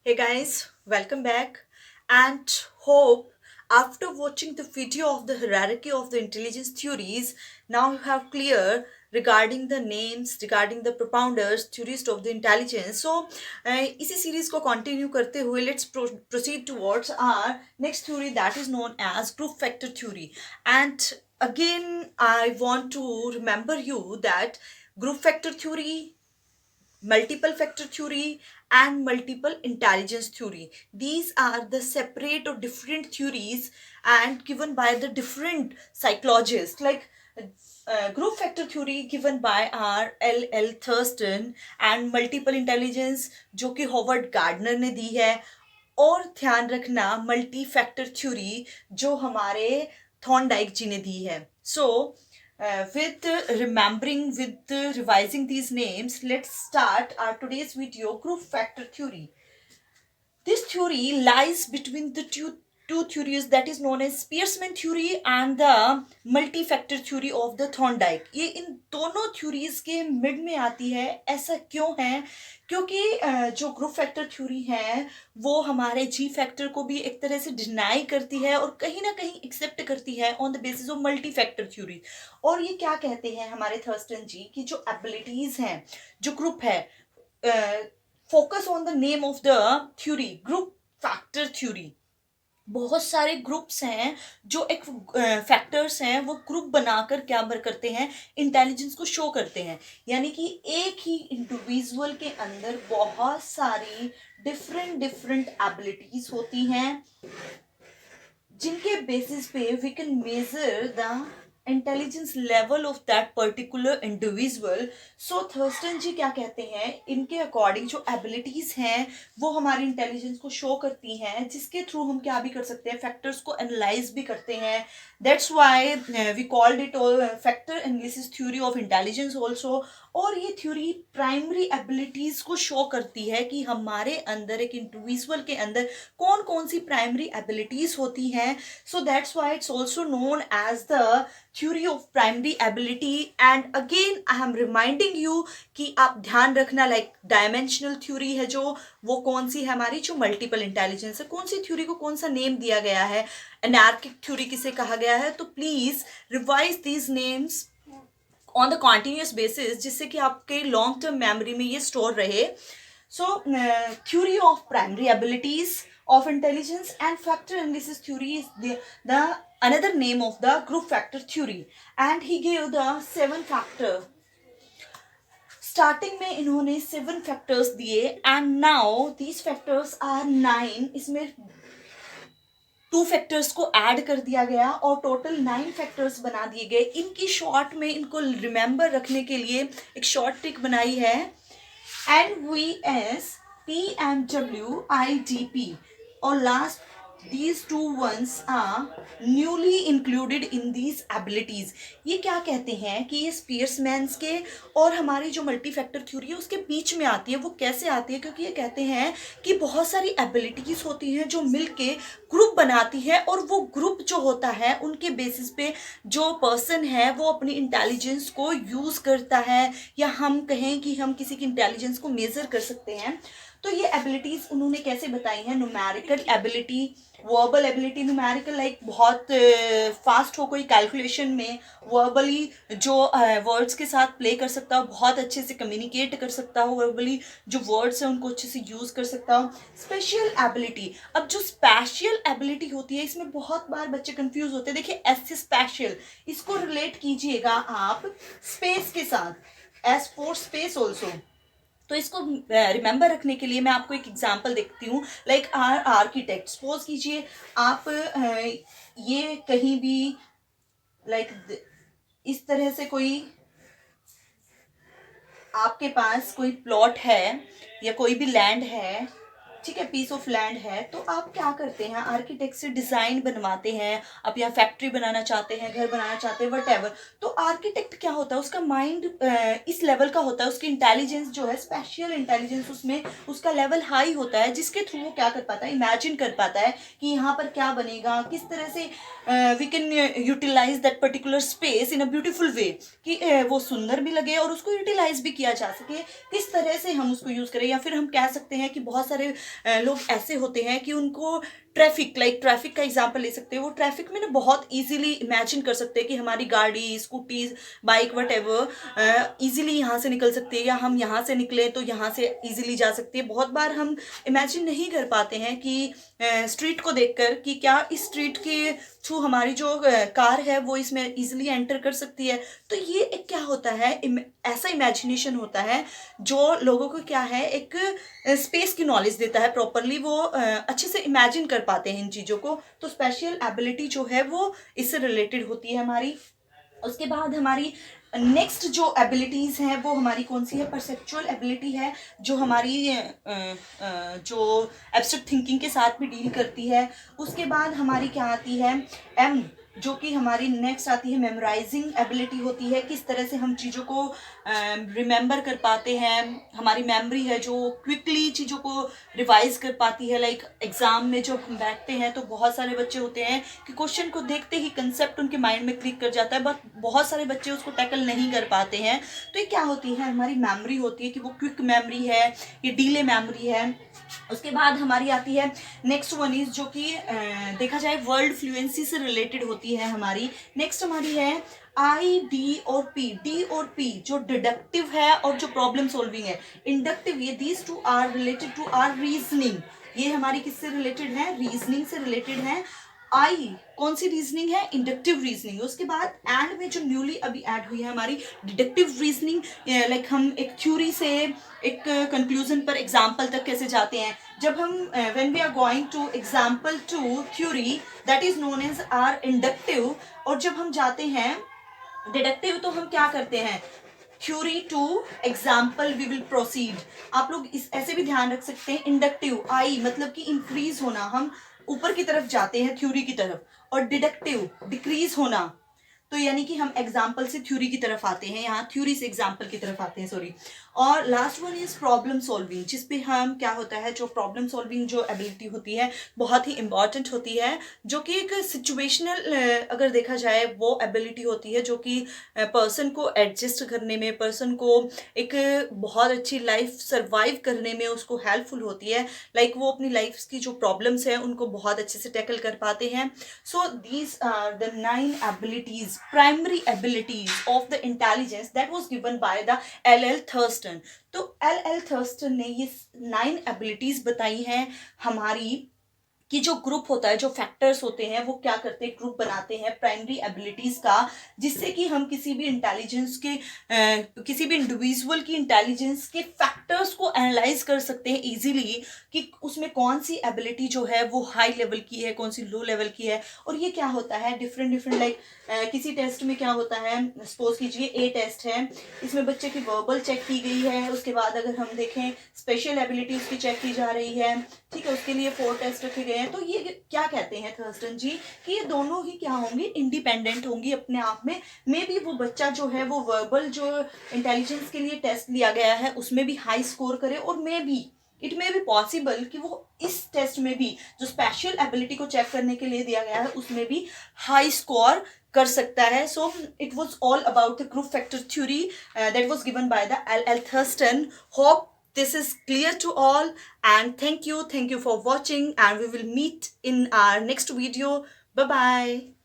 Hey guys, welcome back and hope after watching the video of the hierarchy of the intelligence theories, now you have clear regarding the names, regarding the propounders, theorists of the intelligence. So, इसी series को continue करते हुए let's proceed towards our next theory that is known as group factor theory. And again, I want to remember you that group factor theory, multiple factor theory and multiple intelligence theory, these are the separate or different theories and given by the different psychologists, like group factor theory given by R L Thurston and multiple intelligence जो कि Howard gardener ने दी है। और ध्यान रखना multi factor theory जो हमारे Thorndike जी ने दी है। सो with remembering, with revising these names, let's start our today's video, group factor theory. This theory lies between the two theories that is known as Spearman theory and the multi-factor theory of the Thorndike. ये इन दोनों theories के mid में आती है। ऐसा क्यों है? क्योंकि जो ग्रुप फैक्टर थ्योरी है वो हमारे जी फैक्टर को भी एक तरह से डिनाई करती है और कहीं ना कहीं एक्सेप्ट करती है on the basis of multi factor theory. और ये क्या कहते हैं हमारे थर्स्टन जी कि जो एबिलिटीज हैं, जो ग्रुप है, focus on the name of the theory, group factor theory. बहुत सारे ग्रुप्स हैं जो एक फैक्टर्स हैं, वो ग्रुप बनाकर क्या करते हैं, इंटेलिजेंस को शो करते हैं। यानी कि एक ही इंडिविजुअल के अंदर बहुत सारी डिफरेंट डिफरेंट एबिलिटीज होती हैं जिनके बेसिस पे we can measure the intelligence level of that particular individual. So Thurstone ji क्या कहते हैं, इनके अकॉर्डिंग जो एबिलिटीज हैं वो हमारी इंटेलिजेंस को शो करती हैं, जिसके थ्रू हम क्या भी कर सकते हैं, फैक्टर्स को एनालाइज भी करते हैं। That's why we called it factor analysis theory of intelligence also. और ये थ्योरी प्राइमरी एबिलिटीज को शो करती है कि हमारे अंदर, एक इंडिविजुअल के अंदर कौन कौन सी प्राइमरी एबिलिटीज होती हैं। So that's why it's also known as the theory of primary ability. And again I am reminding you कि आप ध्यान रखना, लाइक डायमेंशनल थ्योरी है जो, वो कौन सी है हमारी, जो मल्टीपल इंटेलिजेंस है। कौन सी थ्योरी को कौन सा नेम दिया गया है, एनार्किक थ्योरी किसे कहा गया है। तो please revise these names on the continuous basis, जिससे कि आपके लॉन्ग टर्म मेमोरी में ये स्टोर रहे। सो theory of primary abilities of intelligence and factor analysis theory is the another name of the group factor theory, and he gave the 7 factor। Starting में इन्होंने 7 factors दिए and now these factors are 9। इसमें 2 factors को add कर दिया गया और total 9 factors बना दिए गए। इनकी शॉर्ट में, इनको रिमेंबर रखने के लिए एक शॉर्ट ट्रिक बनाई है, NVSPMWIDP, और last these two ones are newly included in these abilities। ये क्या कहते हैं कि ये स्पीयर्समैन्स के और हमारी जो मल्टी फैक्टर थ्योरी है उसके बीच में आती है। वो कैसे आती है, क्योंकि ये कहते हैं कि बहुत सारी एबिलिटीज होती हैं जो मिलके ग्रुप बनाती है, और वो ग्रुप जो होता है उनके बेसिस पे जो पर्सन है वो अपनी इंटेलिजेंस को यूज करता है, या हम कहें कि हम किसी की इंटेलिजेंस को मेजर कर सकते हैं। तो ये एबिलिटीज उन्होंने कैसे बताई हैं, numerical ability, verbal ability. Numerical like बहुत फास्ट हो कोई कैलकुलेशन में, वर्बली जो वर्ड्स के साथ प्ले कर सकता हो, बहुत अच्छे से कम्युनिकेट कर सकता हो, वर्बली जो वर्ड्स हैं उनको अच्छे से यूज कर सकता हो। स्पेशल एबिलिटी, अब जो स्पेशल एबिलिटी होती है इसमें बहुत बार बच्चे कंफ्यूज होते हैं। देखिए एस स्पेशल, इसको रिलेट कीजिएगा आप स्पेस के साथ, एस फॉर स्पेस ऑल्सो। तो इसको रिमेंबर रखने के लिए मैं आपको एक एग्जांपल देखती हूँ, लाइक आर आर्किटेक्ट। सपोज कीजिए आप ये कहीं भी लाइक इस तरह से कोई आपके पास कोई प्लॉट है या कोई भी लैंड है, ठीक है, पीस ऑफ लैंड है, तो आप क्या करते हैं, आर्किटेक्ट से डिजाइन बनवाते हैं। आप यहाँ फैक्ट्री बनाना चाहते हैं, घर बनाना चाहते हैं, वट। तो आर्किटेक्ट क्या होता है, उसका माइंड इस लेवल का होता है, उसकी इंटेलिजेंस जो है, स्पेशल इंटेलिजेंस, उसमें उसका लेवल हाई होता है, जिसके थ्रू वो क्या कर पाता है, इमेजिन कर पाता है कि यहाँ पर क्या बनेगा, किस तरह से we can utilise that particular space in a beautiful way, कि वो सुंदर भी लगे और उसको यूटिलाइज भी किया जा सके, किस तरह से हम उसको यूज करें। या फिर हम कह सकते हैं कि बहुत सारे लोग ऐसे होते हैं कि उनको ट्रैफिक का एग्जांपल ले सकते हैं। वो ट्रैफिक में ना बहुत इजीली इमेजिन कर सकते हैं कि हमारी गाड़ी, scooties, bike, what ever easily यहाँ से निकल सकती है, या हम यहाँ से निकले तो यहाँ से ईजिली जा सकती है। बहुत बार हम इमेजिन नहीं कर पाते हैं कि स्ट्रीट को देखकर कि क्या इस स्ट्रीट के थ्रू हमारी जो कार है वो इसमें इजीली एंटर कर सकती है। तो ये एक क्या होता है, ऐसा इमेजिनेशन होता है जो लोगों को क्या है, एक स्पेस की नॉलेज देता है प्रॉपरली। वो अच्छे से इमेजिन कर पाते हैं इन चीज़ों को। तो स्पेशल एबिलिटी जो है वो इससे रिलेटेड होती है हमारी। उसके बाद हमारी नेक्स्ट जो एबिलिटीज़ हैं वो हमारी कौन सी है, परसेप्चुअल एबिलिटी है, जो हमारी जो एब्स्ट्रैक्ट थिंकिंग के साथ भी डील करती है। उसके बाद हमारी क्या आती है, एम, जो कि हमारी नेक्स्ट आती है मेमोराइजिंग एबिलिटी होती है। किस तरह से हम चीज़ों को रिमेंबर कर पाते हैं, हमारी मेमोरी है जो क्विकली चीज़ों को रिवाइज कर पाती है। लाइक एग्जाम में जब हम बैठते हैं तो बहुत सारे बच्चे होते हैं कि क्वेश्चन को देखते ही कंसेप्ट उनके माइंड में क्लिक कर जाता है, बट बहुत सारे बच्चे उसको टैकल नहीं कर पाते हैं। तो ये क्या होती है, हमारी मेमोरी होती है कि वो क्विक मेमोरी है, ये डीले मेमोरी है। उसके बाद हमारी आती है नेक्स्ट वन इज, जो कि देखा जाए वर्ल्ड फ्लुएंसी से रिलेटेड होती है हमारी। नेक्स्ट हमारी है आई, डी और पी। डी और पी जो डिडक्टिव है और जो प्रॉब्लम सॉल्विंग है, इंडक्टिव, ये these two are related to our reasoning. ये हमारी किससे रिलेटेड है, रीजनिंग से रिलेटेड है। आई कौन सी रीजनिंग है, इंडक्टिव रीजनिंग। उसके बाद एंड में जो न्यूली अभी ऐड हुई है हमारी डिडक्टिव रीजनिंग, लाइक हम एक थ्योरी से एक कंक्लूजन पर एग्जाम्पल तक कैसे जाते हैं। जब हम when we are going to example to theory, that is known as our inductive. और जब हम जाते हैं डिडक्टिव तो हम क्या करते हैं, theory to example we will proceed. आप लोग इस ऐसे भी ध्यान रख सकते हैं, इंडक्टिव आई मतलब कि इंक्रीज होना, हम ऊपर की तरफ जाते हैं थ्योरी की तरफ, और डिडक्टिव डिक्रीज होना, तो यानी कि हम एग्जाम्पल से थ्योरी की तरफ आते हैं, यहाँ थ्योरी से एग्जाम्पल की तरफ आते हैं, सॉरी। और last one is problem solving, जिसपे हम क्या होता है, जो प्रॉब्लम सॉल्विंग जो एबिलिटी होती है बहुत ही इंपॉर्टेंट होती है, जो कि एक सिचुएशनल अगर देखा जाए वो एबिलिटी होती है जो कि पर्सन को एडजस्ट करने में, पर्सन को एक बहुत अच्छी लाइफ सर्वाइव करने में उसको हेल्पफुल होती है। लाइक वो अपनी लाइफ की जो प्रॉब्लम्स हैं उनको बहुत अच्छे से टैकल कर पाते हैं। So these are the 9 abilities, primary abilities of the intelligence that was given by the L.L. Thurston। तो L.L. Thurston ने ये 9 abilities बताई हैं हमारी, कि जो ग्रुप होता है, जो फैक्टर्स होते हैं वो क्या करते हैं, ग्रुप बनाते हैं प्राइमरी एबिलिटीज का, जिससे कि हम किसी भी इंटेलिजेंस के किसी भी इंडिविजुअल की इंटेलिजेंस के फैक्टर्स को एनालाइज कर सकते हैं इजीली, कि उसमें कौन सी एबिलिटी जो है वो हाई लेवल की है, कौन सी लो लेवल की है। और ये क्या होता है, डिफरेंट लाइक किसी टेस्ट में क्या होता है, सपोज कीजिए ए टेस्ट है, इसमें बच्चे की वर्बल चेक की गई है। उसके बाद अगर हम देखें स्पेशल एबिलिटी उसकी चेक की जा रही है, ठीक है, उसके लिए 4 टेस्ट रखे गए हैं। तो ये क्या कहते हैं थर्स्टन जी, कि ये दोनों ही क्या होंगी, इंडिपेंडेंट होंगी अपने आप में। मे बी वो बच्चा जो है वो वर्बल जो इंटेलिजेंस के लिए टेस्ट लिया गया है उसमें भी हाई स्कोर करे, और may be it may be possible कि वो इस टेस्ट में भी जो स्पेशल एबिलिटी को चेक करने के लिए दिया गया है उसमें भी हाई स्कोर कर सकता है। So it was all about the group factor theory that was given by the L.L. Thurston। Hope this is clear to all, and thank you for watching, and we will meet in our next video. Bye bye.